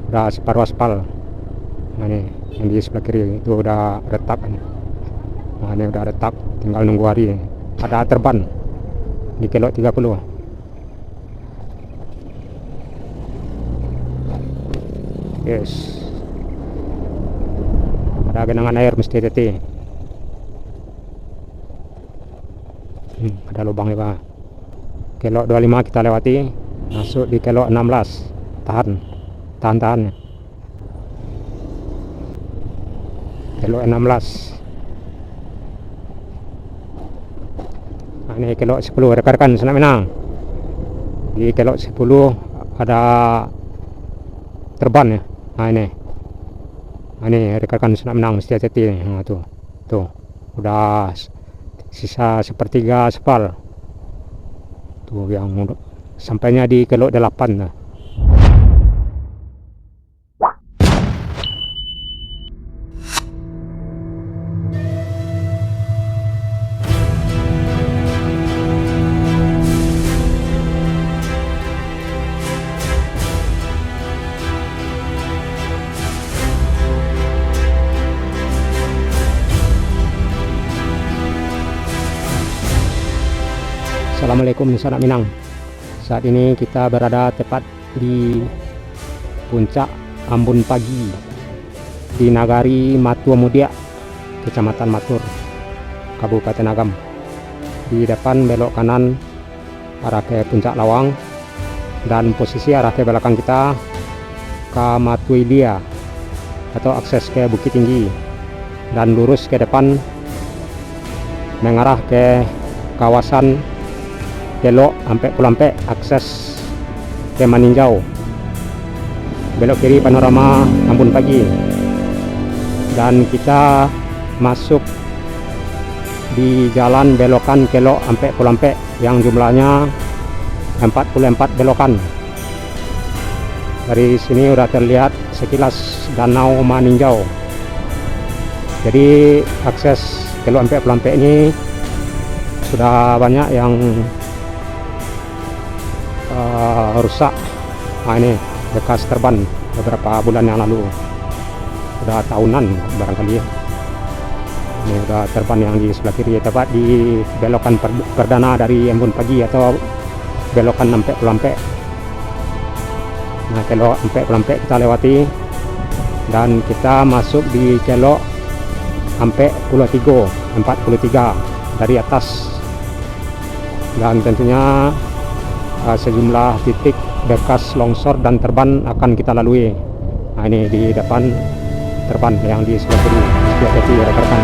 udah separuh aspal. Nah ini yang di sebelah kiri itu udah retak. Nah ini udah retak, tinggal nunggu hari. Ada terban di kelok 30. Yes, ada genangan air, mesti hati-hati. Ada lubang ya Pak. Kelok 25 kita lewati, masuk di kelok 16. Tahan ya. Kelok 16. Nah, ini kelok 10 rekan-rekan Senak Minang. Di kelok 10 ada terban ya. Nah ini rekan-rekan Senak Minang, mesti hati-hati nih. Nah, tuh udah sisa sepertiga aspal tuh yang sampainya di kelok 8. Nah. Assalamualaikum Sanak Minang. Saat ini kita berada tepat di puncak Ambon Pagi di Nagari Matua Mudia, Kecamatan Matur, Kabupaten Agam. Di depan belok kanan arah ke Puncak Lawang, dan posisi arah ke belakang kita ke Matuilia atau akses ke Bukit Tinggi, dan lurus ke depan mengarah ke kawasan kelok sampai Pulampe, akses ke Maninjau. Belok kiri panorama Ambon Pagi, dan kita masuk di jalan belokan kelok sampai Pulampe yang jumlahnya 44 belokan. Dari sini udah terlihat sekilas danau Maninjau. Jadi akses kelok sampai Pulampe ini sudah banyak yang rusak. Nah ini bekas terban beberapa bulan yang lalu, udah tahunan barangkali ya. Ini udah terban yang di sebelah kiri, tepat di belokan perdana dari Ambon Pagi atau belokan sampai Pulampe. Nah kelok sampai Pulampe kita lewati, dan kita masuk di kelok sampai Pulau Tigo 43 dari atas, dan tentunya sejumlah titik bekas longsor dan terban akan kita lalui. Nah ini di depan terban yang di sebelah kiri, hati-hati rekan-rekan,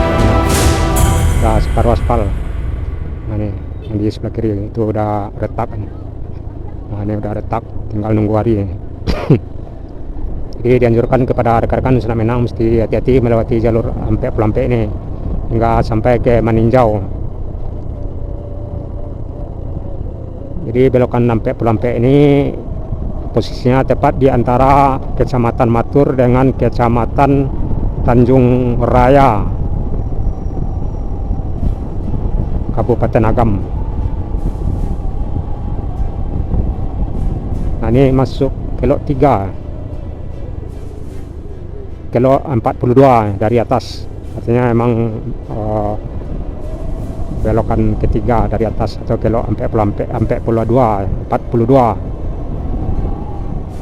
udah separuh aspal. Nah ini yang di sebelah kiri itu udah retak. Nah ini udah retak, tinggal nunggu hari. Jadi dianjurkan kepada rekan-rekan Senak Minang mesti hati-hati melewati jalur sampai Pulampe ini hingga sampai ke Maninjau. Jadi belokan sampai Pulampe ini posisinya tepat di antara Kecamatan Matur dengan Kecamatan Tanjung Raya, Kabupaten Agam. Nah ini masuk kelok 3, kelok 42 dari atas, artinya emang belokan ketiga dari atas, atau kelok sampai Pulampe sampai Pulau 2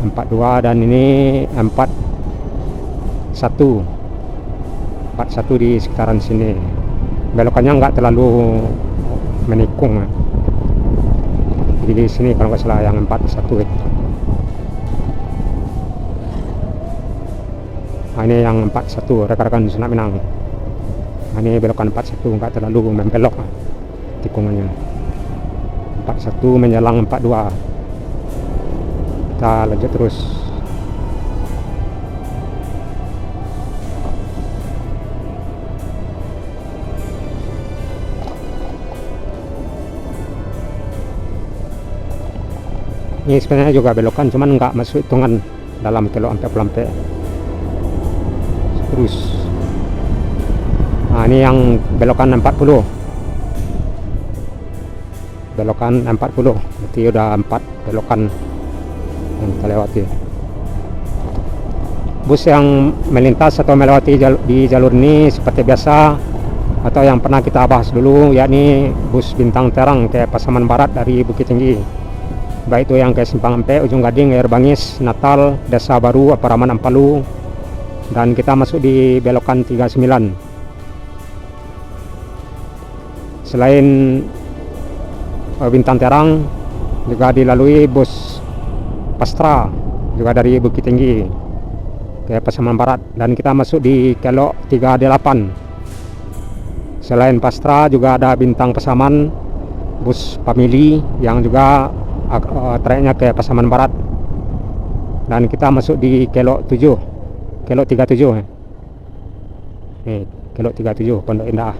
42, dan ini 41 di sekitaran sini. Belokannya nggak terlalu menikung, jadi di sini kalau nggak salah yang 41 itu. Nah ini yang 41 rekan-rekan Senak Minang. Nah, ini belokan 41 nggak terlalu membelok tikungannya. 41 menjelang 42. Kita lanjut terus. Ini sebenarnya juga belokan, cuman nggak masuk hitungan dalam kelok sampai Pulampe. Terus nah ini yang belokan 40, berarti udah 4 belokan yang kita lewati. bus yang melintas atau melewati di jalur ini seperti biasa atau yang pernah kita bahas dulu, yakni bus Bintang Terang ke Pasaman Barat dari Bukit Tinggi, baik itu yang ke Simpang Empe, Ujung Gading, Air Bangis, Natal, Desa Baru, Aparaman, Ampalu, dan kita masuk di belokan 39. Selain Bintang Terang juga dilalui bus Pastra juga dari Bukit Tinggi ke Pasaman Barat, dan kita masuk di kelok 38. Selain Pastra juga ada Bintang Pasaman, bus Family yang juga trayeknya ke Pasaman Barat, dan kita masuk di kelok 7, kelok 37. Kelok 37 Pondok Indah.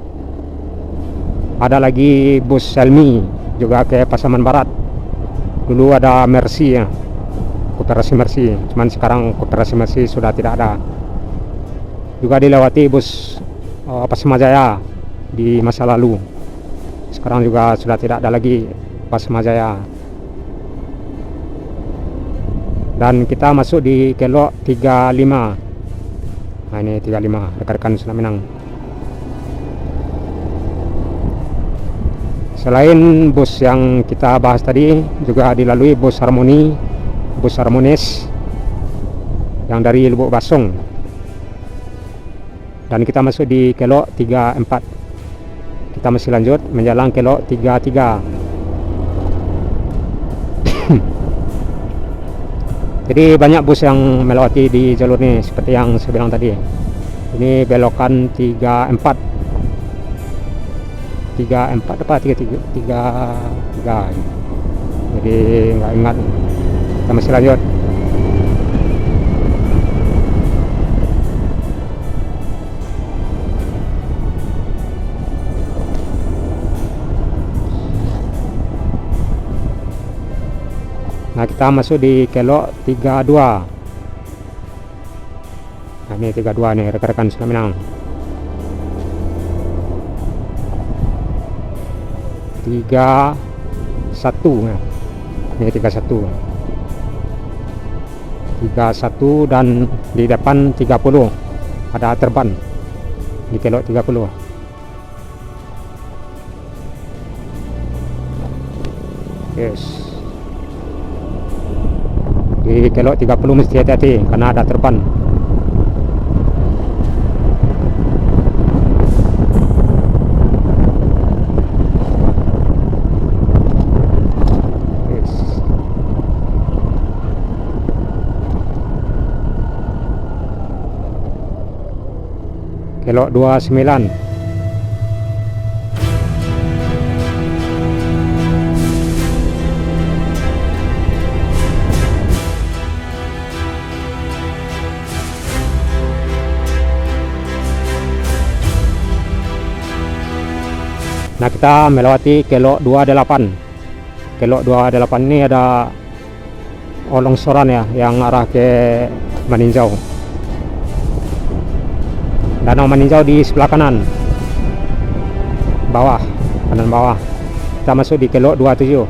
Ada lagi bus Selmi juga ke Pasaman Barat. Dulu ada Mercy ya, Koperasi Mercy, cuman sekarang Koperasi Mercy sudah tidak ada. Juga dilewati bus Pasmajaya di masa lalu, sekarang juga sudah tidak ada lagi Pasmajaya. Dan kita masuk di kelok 35. Nah ini 35, rekan-rekan Sudah Minang. Selain bus yang kita bahas tadi, juga dilalui bus Harmoni, bus Harmonis yang dari Lubuk Basong, dan kita masuk di kelok 34. Kita masih lanjut menjalan kelok 33. Jadi banyak bus yang melewati di jalur ini seperti yang saya bilang tadi. Ini belokan 34 apa 33. Jadi nggak ingat. Kita masih lanjut. Nah kita masuk di kelok 32. Nah ini 32 nih rekan-rekan Sudah Minang. 31 ya. Ini 31 dan di depan 30 ada terban di kelok 30. Yes. Di kelok 30 mesti hati-hati karena ada terban. Yes. Kelok 29. Nah kita melewati kelok 28. Kelok 28 ini ada longsoran ya yang arah ke Maninjau. Danau Maninjau di sebelah kanan bawah, kanan bawah. Kita masuk di kelok 27.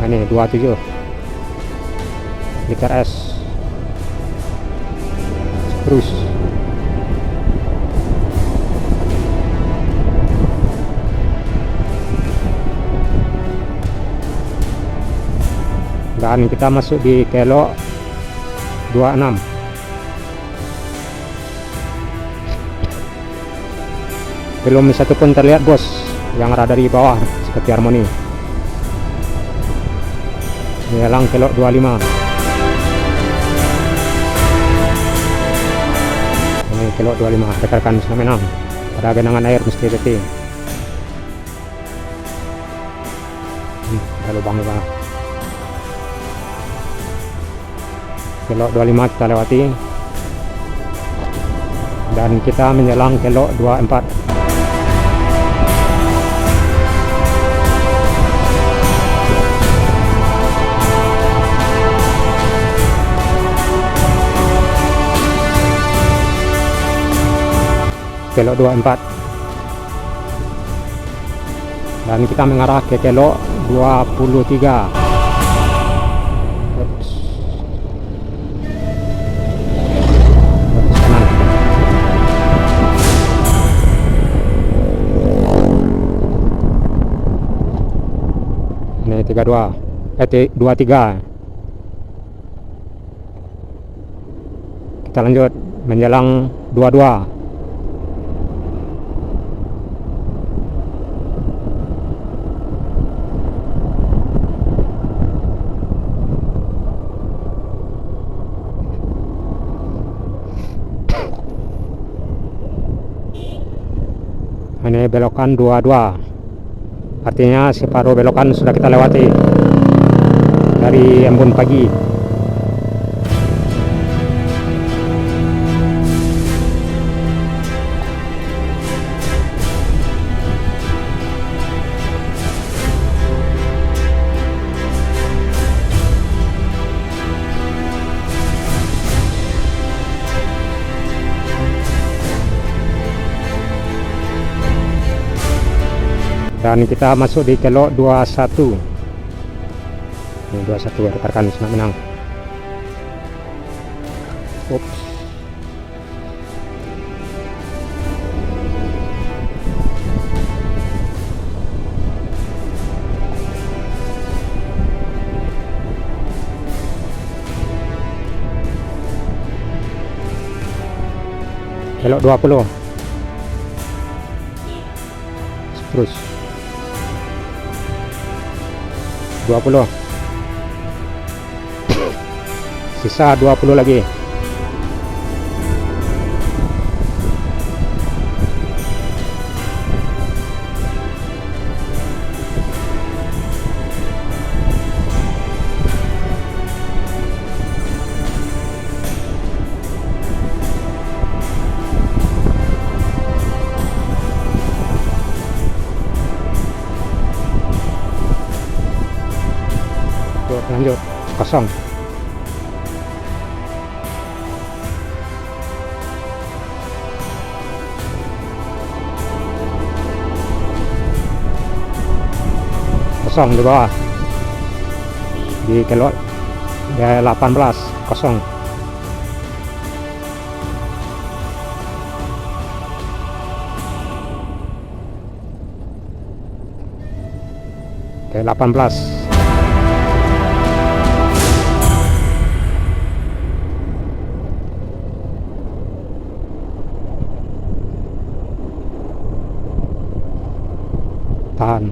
Nah ini 27 liter es terus. Dan kita masuk di kelok 26. Belum satu pun terlihat bos yang ada dari bawah seperti Harmoni. Menjelang kelok 25. Ini kelok 25 rekan-rekan Sudah Minang. Pada genangan air mesti hati. Ada lubang-lubang. Kelok 25 kita lewati, dan kita menjelang kelok 24. Kelok 24, dan kita mengarah ke kelok 23. 32 23. Kita lanjut menjelang 22. Ini belokan 22, artinya separuh belokan sudah kita lewati dari embun pagi. Dan kita masuk di kelok 21. Ini 21 rekan senang menang. Ups. Kelok 20. Terus 20. Sisa 20 lagi. Lanjut kosong. Kosong di bawah di kelot 18 kosong. Oke, 18. Tahan.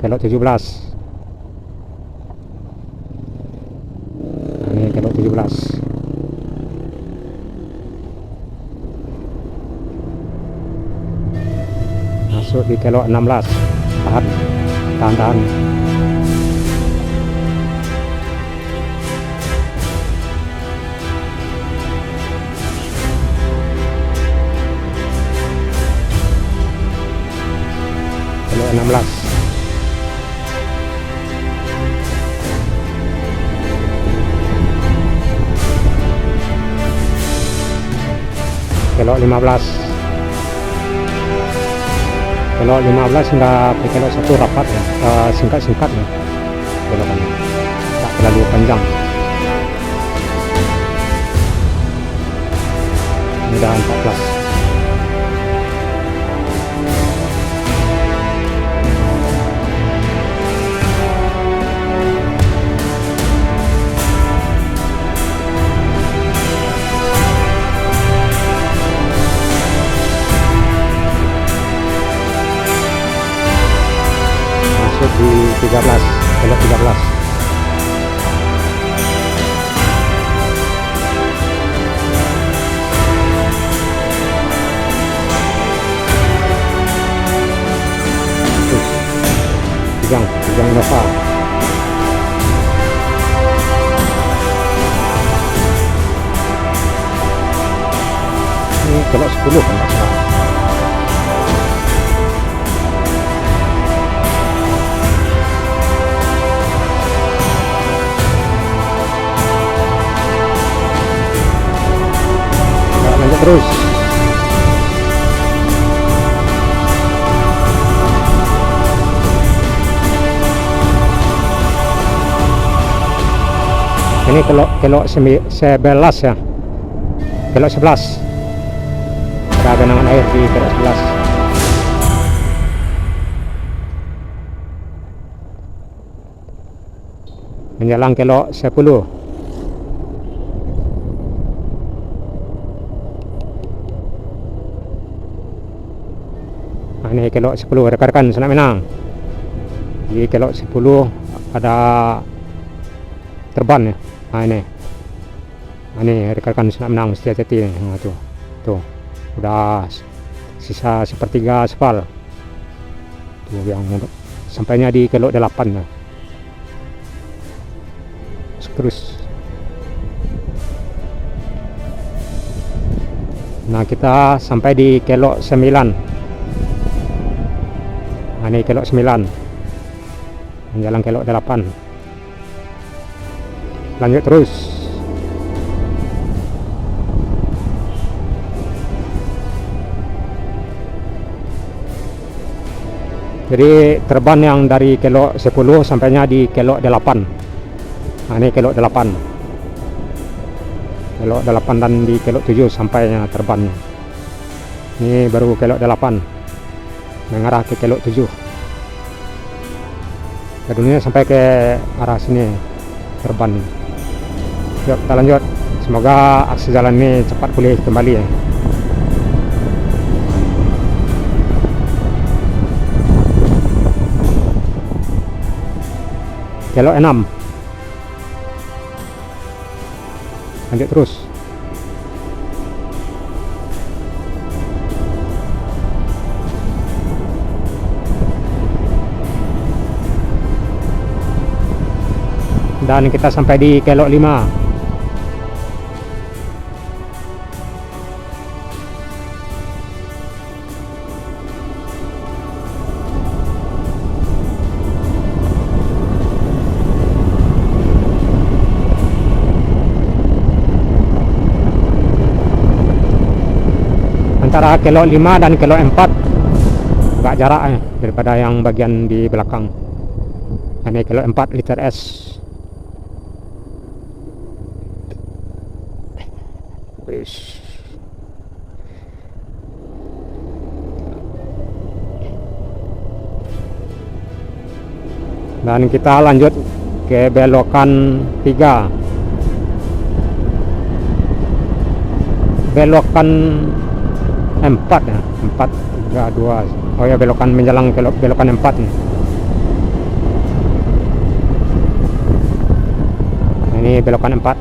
Kelok 17. Ini kelok 17. Masuk di kelok 16. Tahan. Tahan. Kelok 16. Kelok 15. Kelok 15 sudah kelok satu rapat ya, singkat-singkat ya belokannya, tak terlalu panjang. Ini udah 14. Di 13, kelok 13. Kijang Nova. Ini kelok 10 kan, nggak salah. Terus ini kelok 11 ya, kelok 11 ada genangan air di kelok 11. menjelang kelok 10. Ini kelok 10 rekan-rekan Senak Minang. Di kelok 10 ada terban ya. Ini rekan-rekan Senak Minang Setiajati nih. Tuh udah sisa sepertiga aspal tuh yang sampainya di kelok 8 ya. Terus nah kita sampai di kelok 9. Ini kelok 9 menjelang kelok 8. Lanjut terus. Jadi terban yang dari kelok 10 sampainya di kelok 8. Ini kelok 8. Kelok 8 dan di kelok 7 sampainya terban. Ini baru kelok 8 mengarah ke kelok 7. Dunia sampai ke arah sini terban. Yuk kita lanjut. Semoga akses jalan ini cepat pulih kembali ya. Kelok 6. Lanjut terus. Dan kita sampai di kelok 5. Antara kelok 5 dan kelok 4 agak jarak daripada yang bagian di belakang. Ini kelok 4 liter S. Dan kita lanjut ke belokan 3. Belokan 4 ya. 4 3 2. Oh ya, belokan menjelang ke belokan 4 nih. Nah, ini belokan 4.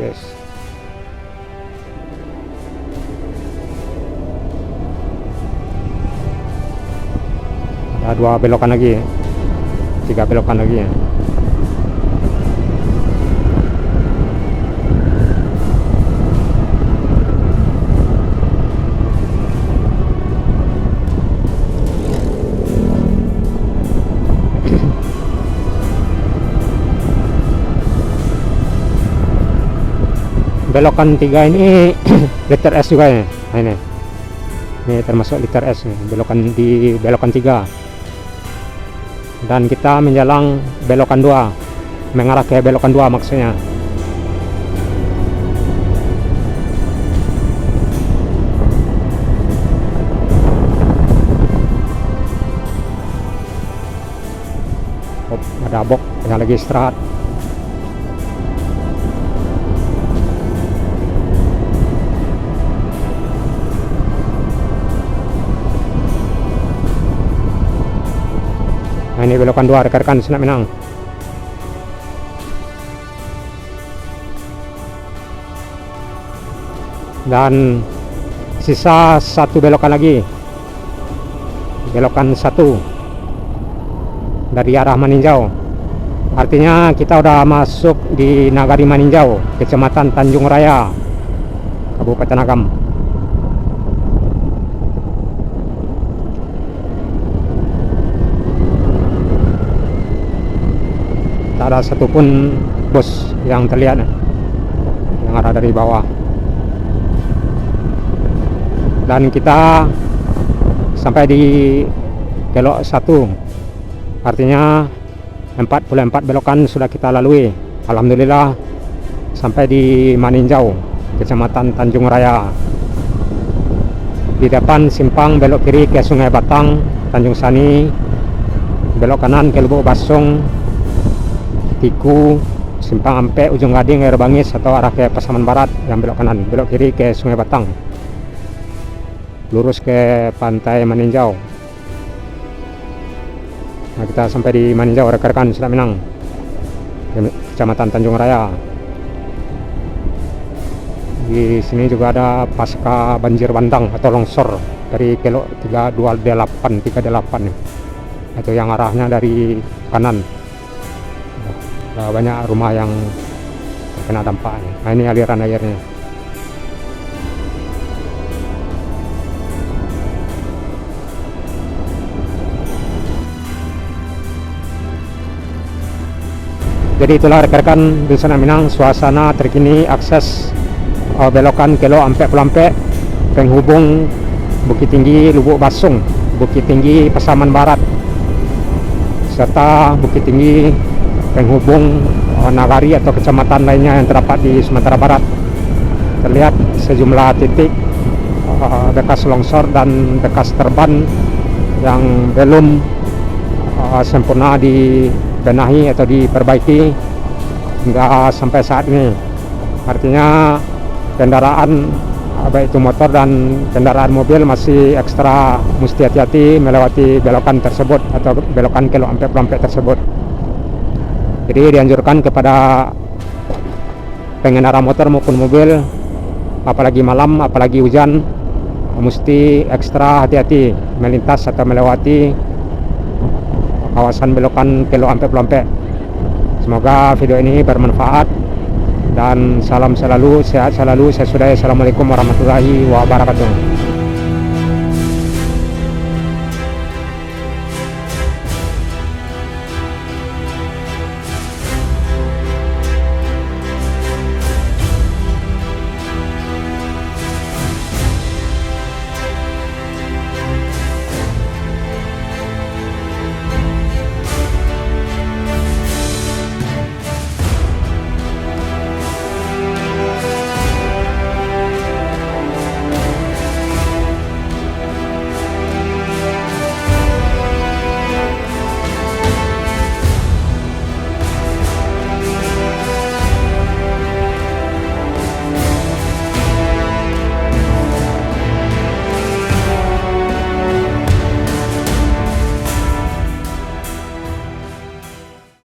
Yes. Ada 2 belokan lagi, 3 belokan lagi ya. Belokan 3 ini liter S juga ya. Nah, ini termasuk liter S nih, belokan 3. Dan kita menjelang belokan 2, mengarah ke belokan 2 maksudnya. Ada bok yang lagi istirahat. Nah, ini belokan 2 rekan-rekan Senak Minang. Dan sisa 1 belokan lagi, belokan 1 dari arah Maninjau. Artinya kita udah masuk di Nagari Maninjau, Kecamatan Tanjung Raya, Kabupaten Agam. Tak ada satupun bus yang terlihat yang ada dari bawah. Dan kita sampai di kelok 1, artinya 44 belokan sudah kita lalui. Alhamdulillah sampai di Maninjau, Kecamatan Tanjung Raya. Di depan simpang belok kiri ke Sungai Batang, Tanjung Sani, belok kanan ke Lubuk Basung, Tiku, simpang Ampek, Ujung Gading, Air Bangis atau arah ke Pasaman Barat yang belok kanan, belok kiri ke Sungai Batang, lurus ke Pantai Maninjau. Nah, kita sampai di Maninjau, rekan-rekan Selat Minang, Kecamatan Tanjung Raya. Di sini juga ada pasca banjir bandang atau longsor dari kilo 328 itu yang arahnya dari kanan. Banyak rumah yang terkena dampaknya. Nah, ini aliran airnya. Jadi itulah rekan-rekan di Selat Minang, suasana terkini akses belokan Kelo Ampek Pelampek, penghubung Bukit Tinggi Lubuk Basung, Bukit Tinggi Pasaman Barat, serta Bukit Tinggi penghubung nagari atau kecamatan lainnya yang terdapat di Sumatera Barat. Terlihat sejumlah titik bekas longsor dan bekas terban yang belum sempurna dibenahi atau diperbaiki hingga sampai saat ini. Artinya kendaraan baik itu motor dan kendaraan mobil masih ekstra mesti hati-hati melewati belokan tersebut atau belokan Kelo Ampek Pelampek tersebut. Jadi dianjurkan kepada pengendara motor maupun mobil, apalagi malam, apalagi hujan, mesti ekstra hati-hati melintas atau melewati kawasan belokan Kelo Ampek Pelampek. Semoga video ini bermanfaat dan salam selalu, sehat selalu. Saya Sudai. Assalamualaikum warahmatullahi wabarakatuh.